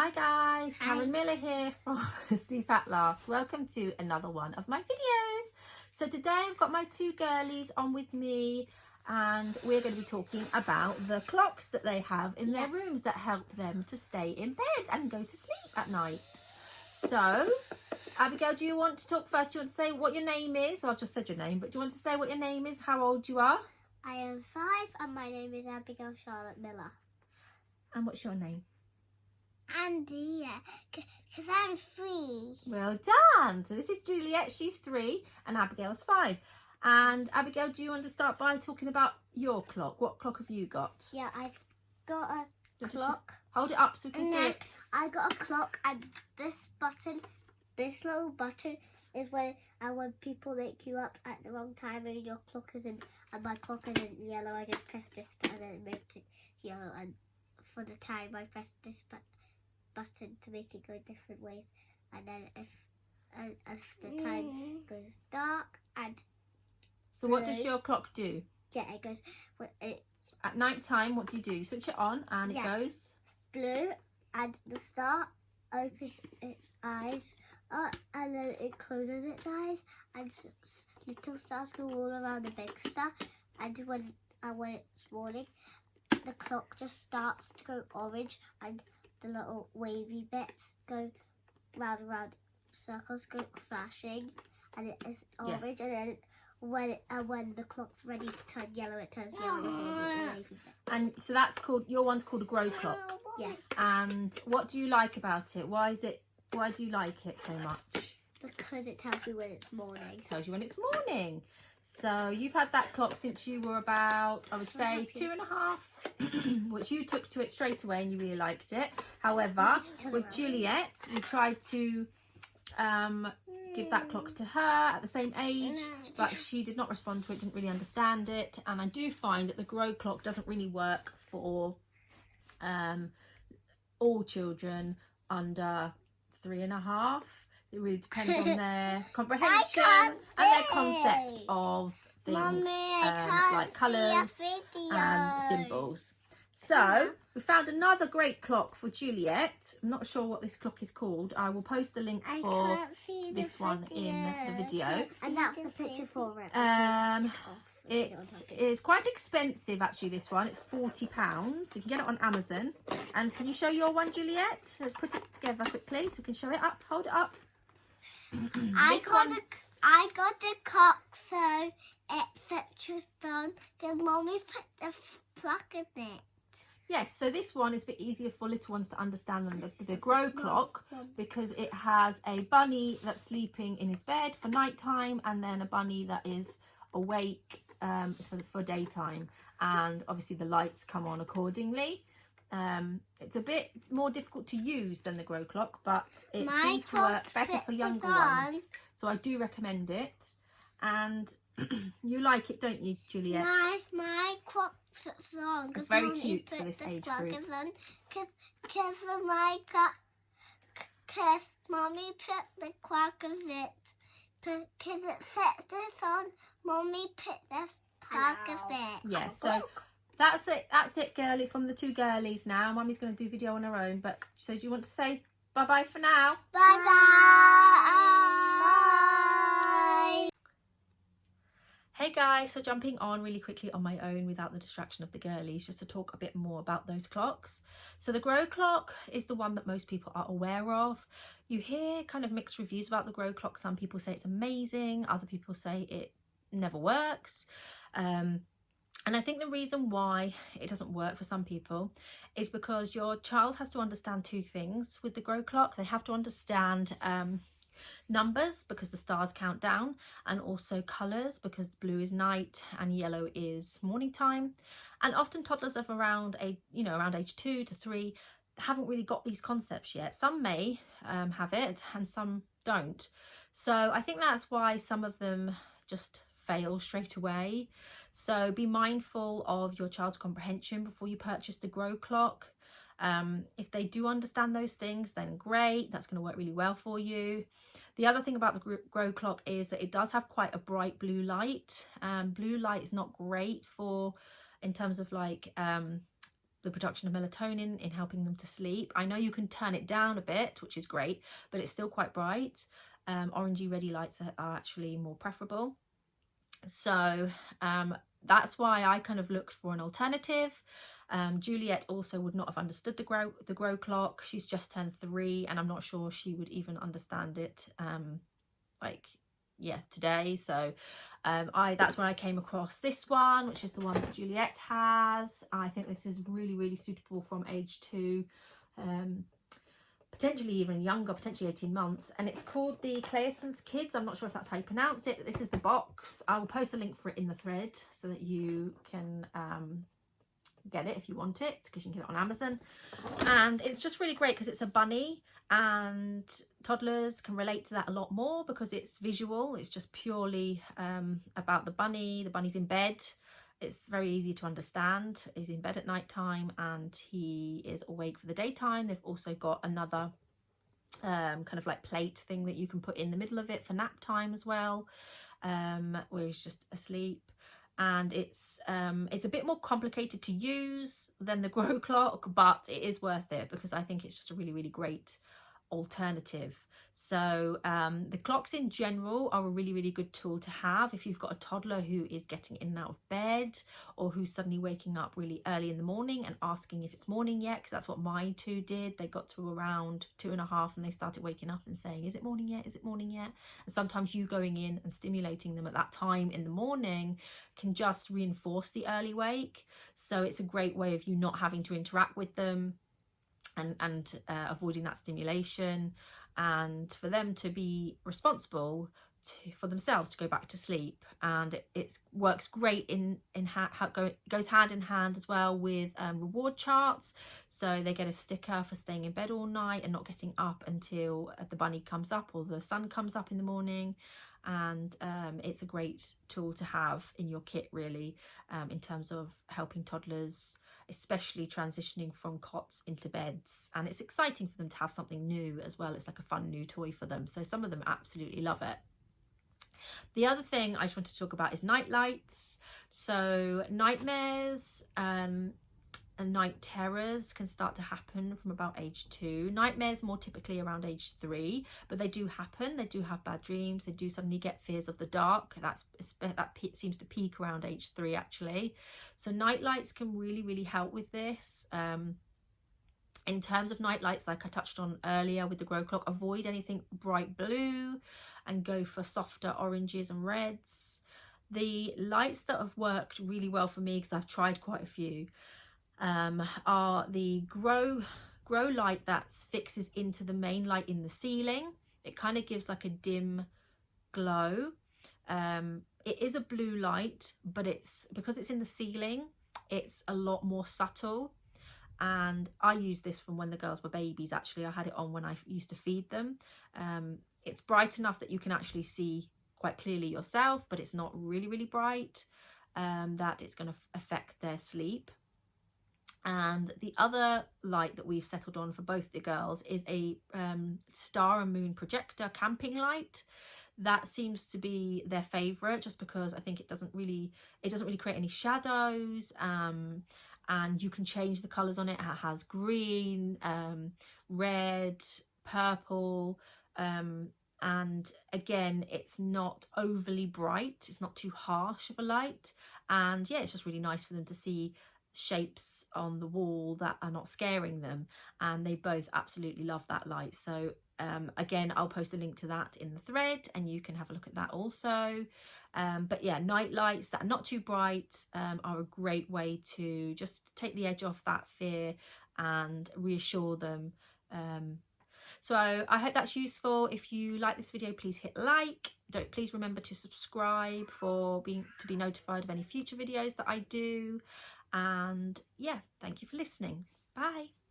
Hi guys, Hi. Karen Miller here from Sleep at Last. Welcome to another one of my videos. So today I've got my two girlies on with me and we're going to be talking about the clocks that they have in their rooms that help them to stay in bed and go to sleep at night. So Abigail, do you want to talk first? Do you want to say what your name is? Well, I've just said your name, but do you want to say what your name is, how old you are? I am 5 and my name is Abigail Charlotte Miller. And what's your name? Andy, because I'm 3. Well done. So this is Juliet, she's 3 and Abigail's 5. And Abigail, do you want to start by talking about your clock? What clock have you got? Yeah, I've got a clock. Hold it up so we can see it. I got a clock and this little button is when people wake you up at the wrong time and your clock isn't, and my clock isn't yellow. I just press this and then it makes it yellow, and for the time I press this button to make it go different ways, and then if the time goes dark and so what does your clock do? Yeah, it goes at night time. What do you do? Switch it on and it goes blue, and the star opens its eyes and then it closes its eyes, and little stars go all around the big star, and when it's morning the clock just starts to go orange and the little wavy bits go round and round, circles go flashing, and it is orange. And then when the clock's ready to turn yellow, it turns yellow. And so that's called, your one's called a grow clock. Yeah. And what do you like about it? Why do you like it so much? Because it tells you when it's morning. It tells you when it's morning. So you've had that clock since you were about, I would say, 2.5, which you took to it straight away and you really liked it. However, with Juliet, we tried to give that clock to her at the same age, but she did not respond to it, didn't really understand it. And I do find that the grow clock doesn't really work for all children under 3.5. It really depends on their comprehension and their concept of things, like colours and symbols. So we found another great clock for Juliet. I'm not sure what this clock is called. I will post the link for this one in the video. And that's the picture for it. It is quite expensive actually, this one. It's £40. You can get it on Amazon. And can you show your one, Juliet? Let's put it together quickly so we can show it up. Hold it up. I got the clock so it fits on because Mommy put the plug in it. Yes, so this one is a bit easier for little ones to understand than the grow clock, because it has a bunny that's sleeping in his bed for nighttime and then a bunny that is awake for daytime, and obviously the lights come on accordingly. It's a bit more difficult to use than the grow clock, but it seems to work better for younger ones, so I do recommend it. And you like it, don't you, Juliet? My clock fits on. It's very cute for this age group. Because Mommy put the clock in it. Because it sets this on, Mommy put the plug in it. Yeah, so that's it, girly, from the two girlies now. Mummy's going to do video on her own, but so do you want to say bye-bye for now? Bye-bye. Hey guys, so jumping on really quickly on my own without the distraction of the girlies, just to talk a bit more about those clocks. So the grow clock is the one that most people are aware of. You hear kind of mixed reviews about the grow clock. Some people say it's amazing, other people say it never works. And I think the reason why it doesn't work for some people is because your child has to understand two things with the grow clock. They have to understand numbers, because the stars count down, and also colours, because blue is night and yellow is morning time. And often toddlers of around age 2 to 3 haven't really got these concepts yet. Some may have it and some don't. So I think that's why some of them just fail straight away. So be mindful of your child's comprehension before you purchase the grow clock. If they do understand those things, then great, that's going to work really well for you. The other thing about the grow clock is that it does have quite a bright blue light. Blue light is not great for, in terms of like the production of melatonin in helping them to sleep. I know you can turn it down a bit, which is great, but it's still quite bright. Orangey reddy lights are actually more preferable. So that's why I kind of looked for an alternative. Juliet also would not have understood the grow clock. She's just turned 3, and I'm not sure she would even understand it today. So that's when I came across this one, which is the one that Juliet has. I think this is really suitable from age 2, potentially even younger, potentially 18 months, and it's called the Claessens Kids. I'm not sure if that's how you pronounce it. This is the box. I will post a link for it in the thread so that you can get it if you want it, because you can get it on Amazon. And it's just really great because it's a bunny, and toddlers can relate to that a lot more because it's visual. It's just purely about the bunny. The bunny's in bed. It's very easy to understand. He's in bed at night time and he is awake for the daytime. They've also got another kind of like plate thing that you can put in the middle of it for nap time as well, where he's just asleep. And it's a bit more complicated to use than the grow clock, but it is worth it because I think it's just a really great alternative. So the clocks in general are a really good tool to have if you've got a toddler who is getting in and out of bed, or who's suddenly waking up really early in the morning and asking if it's morning yet, because that's what my 2 did. They got to around 2.5 and they started waking up and saying, is it morning yet, is it morning yet? And sometimes you going in and stimulating them at that time in the morning can just reinforce the early wake. So it's a great way of you not having to interact with them and avoiding that stimulation, and for them to be responsible for themselves to go back to sleep. And it works great in how it goes hand in hand as well with reward charts. So they get a sticker for staying in bed all night and not getting up until the bunny comes up or the sun comes up in the morning. And it's a great tool to have in your kit, really, in terms of helping toddlers, especially transitioning from cots into beds. And it's exciting for them to have something new as well. It's like a fun new toy for them. So some of them absolutely love it. The other thing I just want to talk about is night lights. So nightmares and night terrors can start to happen from about age 2. Nightmares more typically around age 3, but they do happen. They do have bad dreams. They do suddenly get fears of the dark. That seems to peak around age 3 actually. So night lights can really help with this. In terms of night lights, like I touched on earlier with the grow clock, avoid anything bright blue and go for softer oranges and reds. The lights that have worked really well for me, because I've tried quite a few, are the grow light that fixes into the main light in the ceiling. It kind of gives like a dim glow. It is a blue light, but because it's in the ceiling, it's a lot more subtle. And I used this from when the girls were babies. Actually, I had it on when I used to feed them. It's bright enough that you can actually see quite clearly yourself, but it's not really bright, that it's going to affect their sleep. And the other light that we've settled on for both the girls is a star and moon projector camping light. That seems to be their favorite, just because I think it doesn't really create any shadows, and you can change the colors on it. It has green, red, purple, and again, it's not overly bright. It's not too harsh of a light, and yeah, it's just really nice for them to see shapes on the wall that are not scaring them, and they both absolutely love that light. So again, I'll post a link to that in the thread and you can have a look at that also. But yeah, night lights that are not too bright are a great way to just take the edge off that fear and reassure them. So I hope that's useful. If you like this video, please hit like. Please remember to subscribe to be notified of any future videos that I do. And yeah, thank you for listening. Bye.